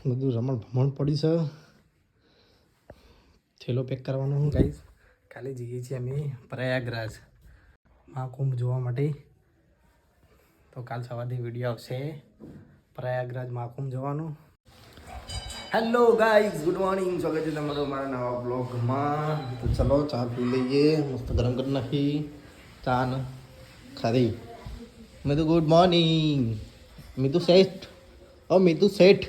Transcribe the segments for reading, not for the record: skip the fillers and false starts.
બધું રમણ ભમણ પડી છે. થેલો પેક કરવાનો હું ગાઈસ. કાલે જઈએ છીએ અમે પ્રયાગરાજ મહાકુંભ જોવા માટે. તો કાલ સવારથી વિડીયો આવશે પ્રયાગરાજ મહાકુંભ જવાનું. Hello guys, good morning. સ્વાગત છે તમારું મારા નવા બ્લોગમાં. તો ચલો ચા પી લઈએ. મસ્ત ગરમ કરી નાખી ચા ને ખાધી. મેં તો ગુડ મોર્નિંગ મીતુ શેઠ. ઓ મીતુ શેઠ.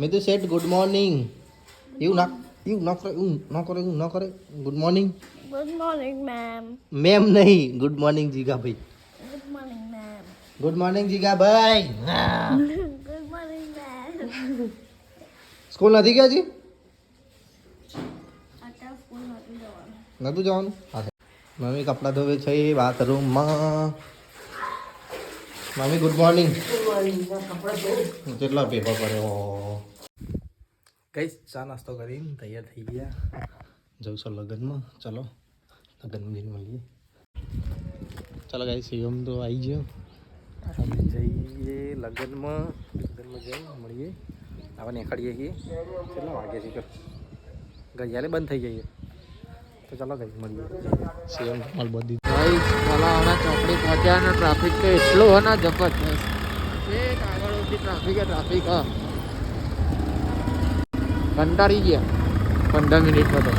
મીતુ શેઠ ગુડ મોર્નિંગ. એવું ના કરે. Good morning. Good morning, ma'am. Ma'am નહીં, ગુડ મોર્નિંગ જીગા ભાઈ. Good morning, ma'am. Good morning Jiga ભાઈ. Good morning, ma'am. સ્કૂલ નથી ગયા જી? અત્યારે સ્કૂલ નથી જવાનું. નતું જવાનું? હા. મમ્મી કપડાં ધોવે છે બાથરૂમમાં. Mummy good morning. કેટલા પેપર પડ્યો. ગઈ ચા નાસ્તો કરીને તૈયાર થઈ ગયા. જવું છો લગ્નમાં. ચલો લગ્નમાં જઈને મળીએ. ચાલો ગાઈ શિવમ તો આવી ગયો. જઈએ લગ્નમાં જઈને મળીએ. આવા નીકળીએ છીએ. કેટલા વાગે છે ગઈયાલે બંધ થઈ જઈએ. તો ચાલો ગઈ મળીએ. શિવમ માલ બધી ભાઈ ચાલો હમણાં ચોકડી પહોંચ્યા ને ટ્રાફિક તો એટલો હોય ને જબરજસ્ત. એક આગળ સુધી ટ્રાફિક હા કંટાળી ગયા 15 મિનિટમાં તો.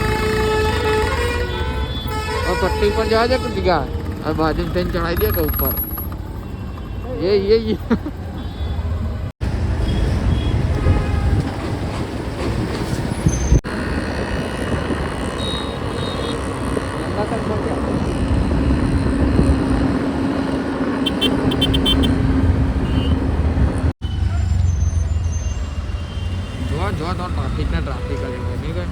હવે પટ્ટી પર જવા દે કે જગ્યા હવે બાજુ થઈને ચડાવી દે કે ઉપર એ જો તો ટ્રાફિક ને ટ્રાફિક જ હોય નહીં કઈ.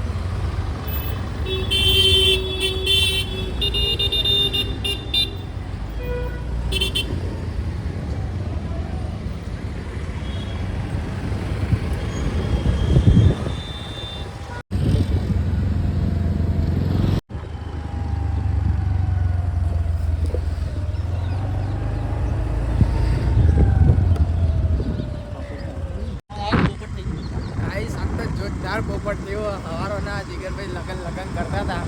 જોરદાર પોપટ થયો હવારો ના જીગરભાઈ લગન કરતા હતા.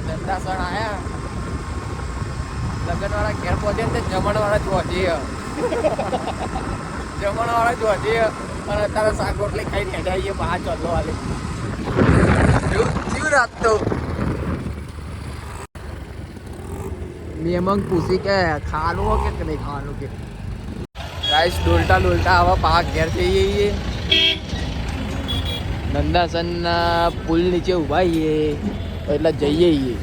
ધંધા સણ આયા લગન વાળા ઘેર પહોંચે ને જમણ વાળા જ પહોંચી અને અત્યારે શાક રોટલી ખાઈ હેડાઈએ બહાર ચોથો વાલે જીવ રાત તો મેમંગ પૂછી કે ખાવાનું હો કે નહીં ખાવાનું કે ગાઈસ ડોલટા આવા પા ઘેર જઈએ. નંદાસનના પુલ નીચે ઉભા એટલે જઈએ.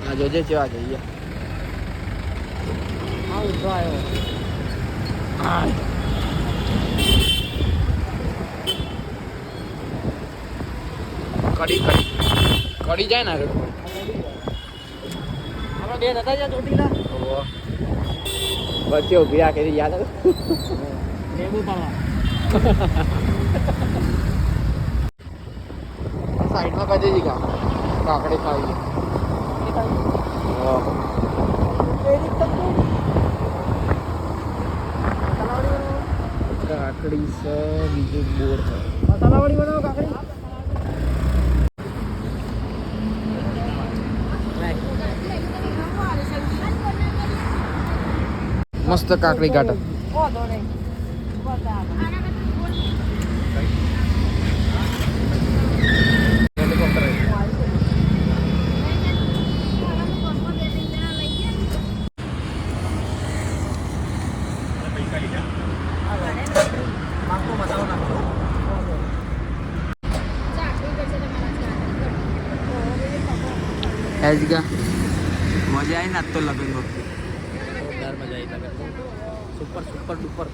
હા જોજે કેવા જઈએ. કડી જાય ને વચ્ચે ઉભી રાખી યાદ સાઈડમાં કદી જી કાકડી ખાવી કાકડી છે બીજું બોર છે મસાલાવાળી બનાવો કાકડી. મસ્ત કાકડી કાઢો. મજા આવી ને આજ તો લગ્ન વખતે જોરદાર મજા આવી લગ્ન સુપર ડુપર.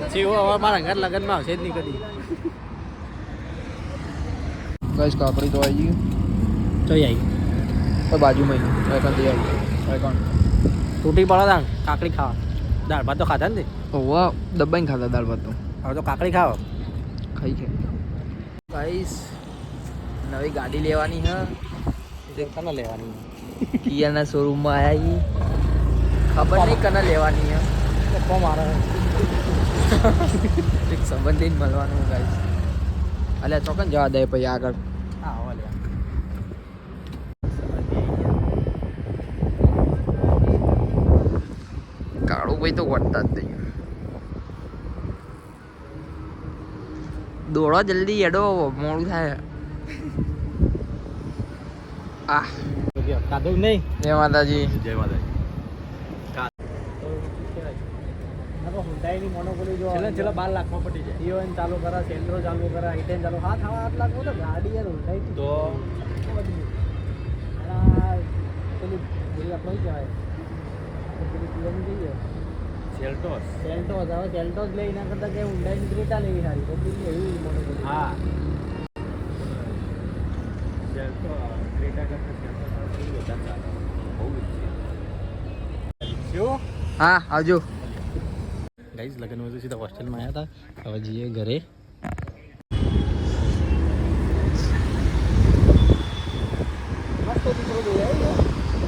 પછી હવે મારા ઘર લગ્નમાં આવશે જ નહીં કદી. બસ કાકડી તો આવી ગઈ તો બાજુમાં તૂટી પડે કાકડી ખાવા. દાળ ભાત તો ખાધા ને ઓવા દબાઈને ખાધા દાળ ભાત તો. હવે તો કાકડી ખાવ ખાઈ છે. ગાઈસ નવી ગાડી લેવાની હે. દેખાના લેવાની કિયાના શોરૂમમાં આવ્યા ખબર નહીં કને લેવાની એમ પપ્પા મારા એક સંબંધી મળવાનું ગાઈસ અલ્યા ચોકન જવા દે પછી આગળ હા આવો લે કાળું ભાઈ તો વળતા જ નહીં દોડો જલ્દી એડો મોડું થાય આ કાદુ નહીં જય માતાજી જય માતાજી હુન્ડાઈની મોનોપોલી જો છેલ્લા 12 લાખમાં પટી જાય ઈઓન ચાલુ કરે સેન્ટ્રો ચાલુ કરે આઈટેન ચાલુ હા થવા 8 લાખ તો ગાડી યાર હુન્ડાઈ તો પેલી પેલી આપણે કહેવાય પેલી પીએમ જઈએ સેલ્ટોસ હવે સેલ્ટોસ લઈ એના કરતાં કે હુન્ડાઈની ક્રેટા લેવી સારી તો પેલી એવી મોનોપોલી હા સેલ્ટો ક્રેટા કરતાં સેલ્ટોસ વધારે ચાલે બહુ શું હા આવજો ગાઈસ લગન में तो सीधा हॉस्टल में आया था अब जिए घरे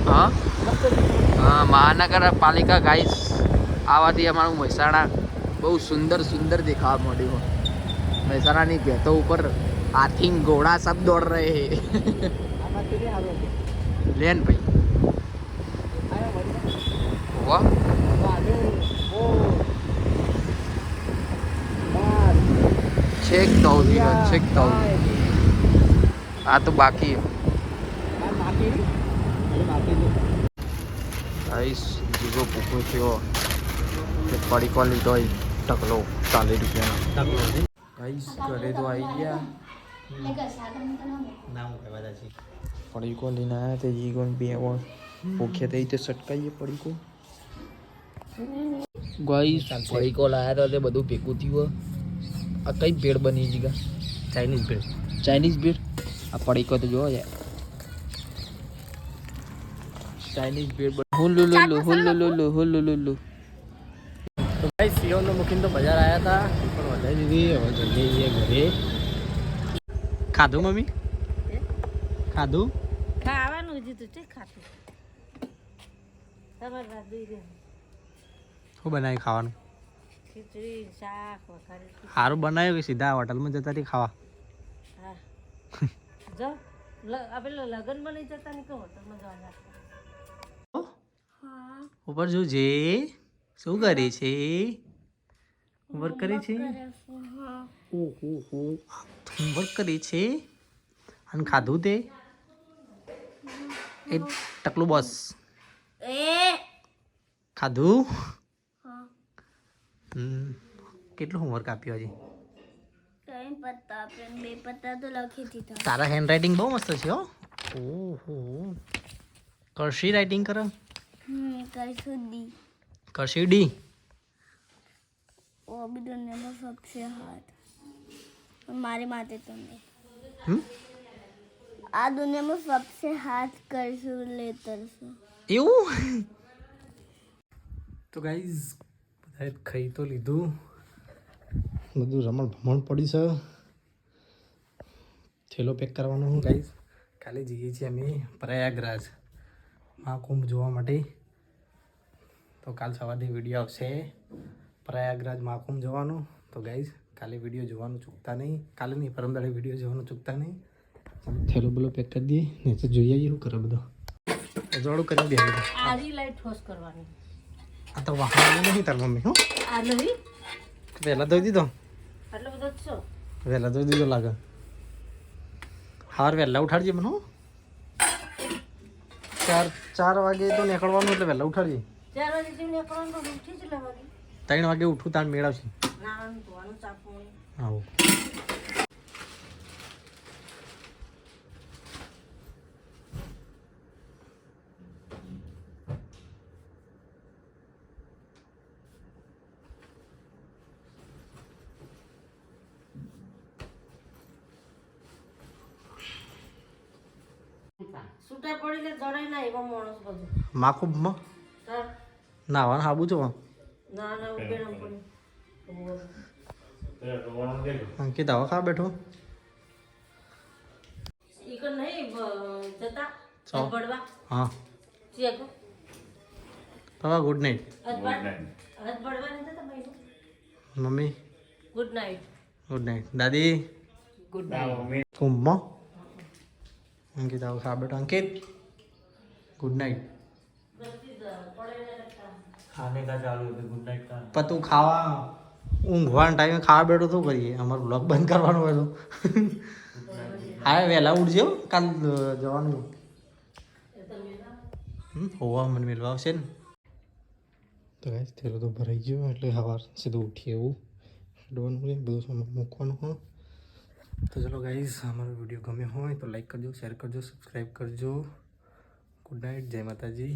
હા હા મહાનગરપાલિકા ગાઈસ આવાથી અમારું મહેસાણા બહુ સુંદર દેખાવા માંડ્યું મહેસાણાની ભેતો ઉપર હાથી ઘોડા સબ દોડ રહે હે લેન ભાઈ વાહ છેક તો આ તો બાકી ગાઈસ જીવો ભૂખો થયો પડીકો લીધો ટકલો 40 રૂપિયાનો ગાઈસ ઘરે તો આવી ગયા નામ કહેવાય છે પડીકો લઈને આવ્યા તે જીગોન બેવો ભૂખે થઈ તે સટકાઈએ પડીકો ગાઈસ પડીકો લાયા તો તે બધું ભેગું થયું આ કઈ ભેળ બની જીગા ચાઇનીઝ ભેળ આ પડીકો તો જોવો યાર ચાઇનીઝ ભેળ હુલ્લુલુલ્લુ તો ભાઈ સીઓનો મૂકીને તો બજાર આવ્યા હતા પણ વધારી દીધી હવે જલ્દી જઈએ ઘરે ખાધું મમ્મી ખાધું ખાવાનું જ હતું તે ખાતું તમારે શું બનાવી ખાવાનું ખીચડી શાક વઘારી સારું બનાવ્યું કે સીધા હોટલમાં જતા હતી ખાવા હા જો આપણે લગન બની જતા ને કે હોટલમાં જવાના ઉપર શું છે શું કરે છે હોમવર્ક કરે છે ઓહો હોમવર્ક કરે છે અને ખાધું તે એ ટકલું બોસ ખાધું કેટલું હોમવર્ક આપ્યું હજી કઈ પત્તા પેન બે પત્તા તો લખી દીધા તારા હેન્ડ રાઇટિંગ બહુ મસ્ત છે હો ઓહો કરશી રાઇટિંગ કરો કઈ સુધી કરશી ડી वो अभी दुनिया में सबसे हार्ड हमारे माते तो नहीं आ दुनिया में सबसे हार्ड करશું લેતરશું એવું તો ગાઈઝ બધાએ ખાઈ તો લીધું બધું રમણ ભમણ પડી છે થેલો પેક કરવાનો હું ગાઈઝ કાલે જઈએ છીએ અમે પ્રયાગરાજ મહાકુંભ જોવા માટે તો કાલ સવારે વિડીયો આવશે પ્રયાગરાજ મહાકુંભ જવાનું તો ગાઈઝ કાલે વિડીયો જોવાનું ચૂકતા નહીં કાલે નહીં પરમદાડે વિડીયો જોવાનું ચૂકતા નહીં થેલો બોલો પેક કરી દઈએ નહીં તો જોઈ આવીએ શું કરે બધો જોડું કરી દે આરી લાઈટ ઠોસ કરવાની આ તો વાહન નહીં તાર મમ્મી હું આ નહીં વહેલા ધોઈ દીધો આટલો બધો છો વહેલા ધોઈ દીધો લાગે હાર વહેલા ઉઠાડજે મને હું 4 વાગે તો નીકળવાનું એટલે વહેલા ઉઠાડજે 4 વાગે જેમ નીકળવાનું તો ઉઠી જ લેવાની 3 વાગે ઉઠું તાર મેળવશે ના ધોવાનું ચાપવું આવું છૂટા પડીને જડાય ના એવા માણસ બધું મહાકુંભમાં તાર નાવાનું હાબુ છો ના ના ઉભે ના પડી અંકિત આવો ખા બેઠો ઈ કો નહીં જતા ચાલ. પડવા હા ચેકો પપ્પા ગુડ નાઇટ. હાથ પડવાની છે તમારી mummy good night. Good night. દાદી ગુડ નાઇટ. કુંભમાં અંકિત આવો ખા બેટા. અંકિત ગુડ નાઇટ. खाने का चालू है गुड नाइट का પણ તું ખાવા ઊંઘવાના ટાઈમે ખાવા બેઠો શું કરીએ? અમારો બ્લોગ બંધ કરવાનો હોય તો હા વહેલા ઉઠજો કાલ જવાનું. હોવા મને મેળવા આવશે ને. તો ગાઈસ થેલો તો ભરાઈ ગયો એટલે સવાર સીધું ઉઠીએ એવું ડોવાનું નહીં બધું સામાન મૂકવાનું હોય. તો ચલો ગાઈસ અમારો વિડીયો ગમ્યો હોય તો લાઈક કરજો, શેર કરજો, સબસ્ક્રાઈબ કરજો. Good night. જય માતાજી.